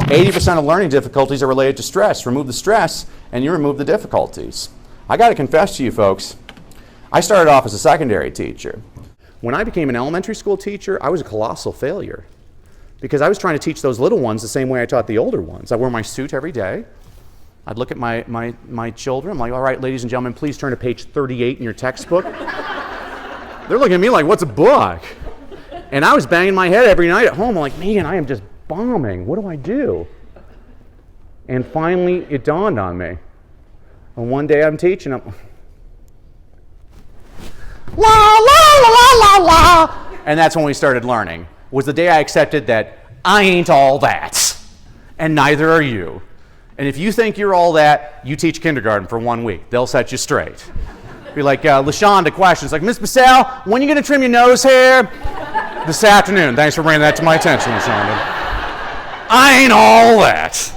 80% of learning difficulties are related to stress. Remove the stress, and you remove the difficulties. I got to confess to you folks, I started off as a secondary teacher. When I became an elementary school teacher, I was a colossal failure because I was trying to teach those little ones the same way I taught the older ones. I wore my suit every day. I'd look at my children. I'm like, all right, ladies and gentlemen, please turn to page 38 in your textbook. They're looking at me like, what's a book? And I was banging my head every night at home. I'm like, man, I am just bombing. What do I do? And finally, it dawned on me. And one day I'm teaching them. La, la, la, la, la, la. And that's when we started learning. Was the day I accepted that I ain't all that. And neither are you. And if you think you're all that, you teach kindergarten for 1 week. They'll set you straight. Be like LaShonda questions, like, Miss Brassell, when are you going to trim your nose hair? This afternoon. Thanks for bringing that to my attention, LaShonda. I ain't all that.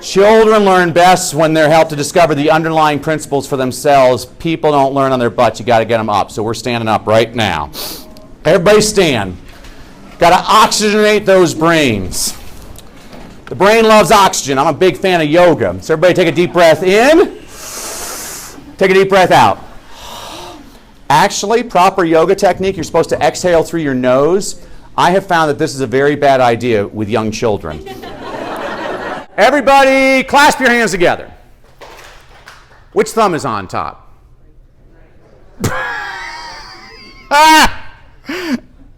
Children learn best when they're helped to discover the underlying principles for themselves. People don't learn on their butts. You got to get them up. So we're standing up right now. Everybody stand. Got to oxygenate those brains. The brain loves oxygen. I'm a big fan of yoga. So everybody take a deep breath in. Take a deep breath out. Actually, proper yoga technique, you're supposed to exhale through your nose. I have found that this is a very bad idea with young children. Everybody, clasp your hands together. Which thumb is on top?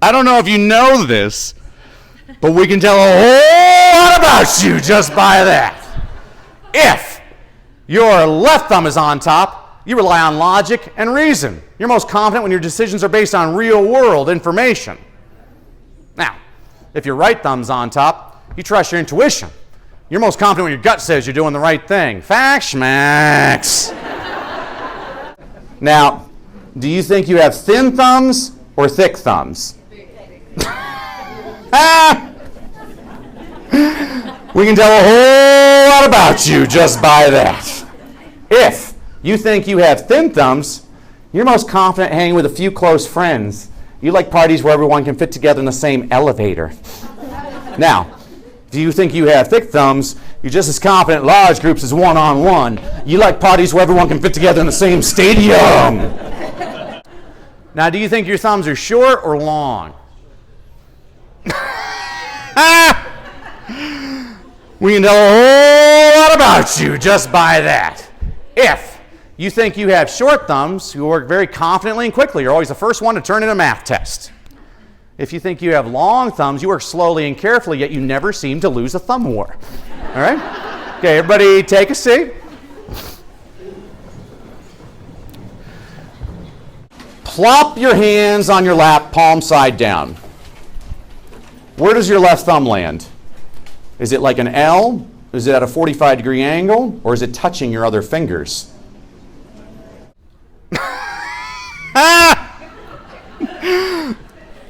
I don't know if you know this, but we can tell a whole lot about you just by that. If your left thumb is on top, you rely on logic and reason. You're most confident when your decisions are based on real-world information. Now, if your right thumb's on top, you trust your intuition. You're most confident when your gut says you're doing the right thing. Facts, schmacks. Now, do you think you have thin thumbs or thick thumbs? We can tell a whole lot about you just by that. If you think you have thin thumbs, you're most confident hanging with a few close friends. You like parties where everyone can fit together in the same elevator. Now, if you think you have thick thumbs, you're just as confident in large groups as one-on-one. You like parties where everyone can fit together in the same stadium. Now, do you think your thumbs are short or long? We can tell a whole lot about you just by that. If you think you have short thumbs, you work very confidently and quickly. You're always the first one to turn in a math test. If you think you have long thumbs, you work slowly and carefully, yet you never seem to lose a thumb war. All right? Okay, everybody take a seat. Plop your hands on your lap, palm side down. Where does your left thumb land? Is it like an L? Is it at a 45-degree angle? Or is it touching your other fingers?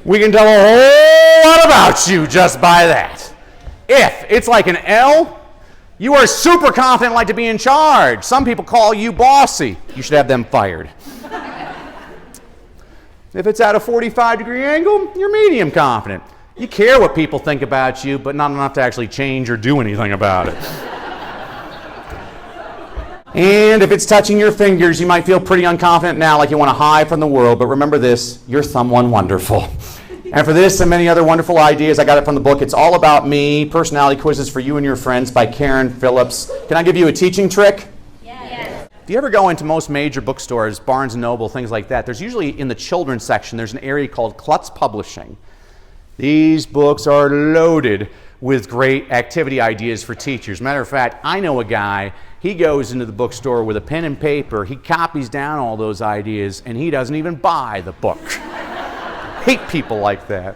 We can tell a whole lot about you just by that. If it's like an L, you are super confident and like to be in charge. Some people call you bossy. You should have them fired. If it's at a 45-degree angle, you're medium confident. You care what people think about you, but not enough to actually change or do anything about it. And if it's touching your fingers, you might feel pretty unconfident now, like you want to hide from the world, but remember this, you're someone wonderful. And for this and many other wonderful ideas, I got it from the book, It's All About Me, Personality Quizzes for You and Your Friends by Karen Phillips. Can I give you a teaching trick? Yes. If you ever go into most major bookstores, Barnes & Noble, things like that, there's usually in the children's section, there's an area called Klutz Publishing. These books are loaded with great activity ideas for teachers. Matter of fact, I know a guy, he goes into the bookstore with a pen and paper, he copies down all those ideas, and he doesn't even buy the book. Hate people like that.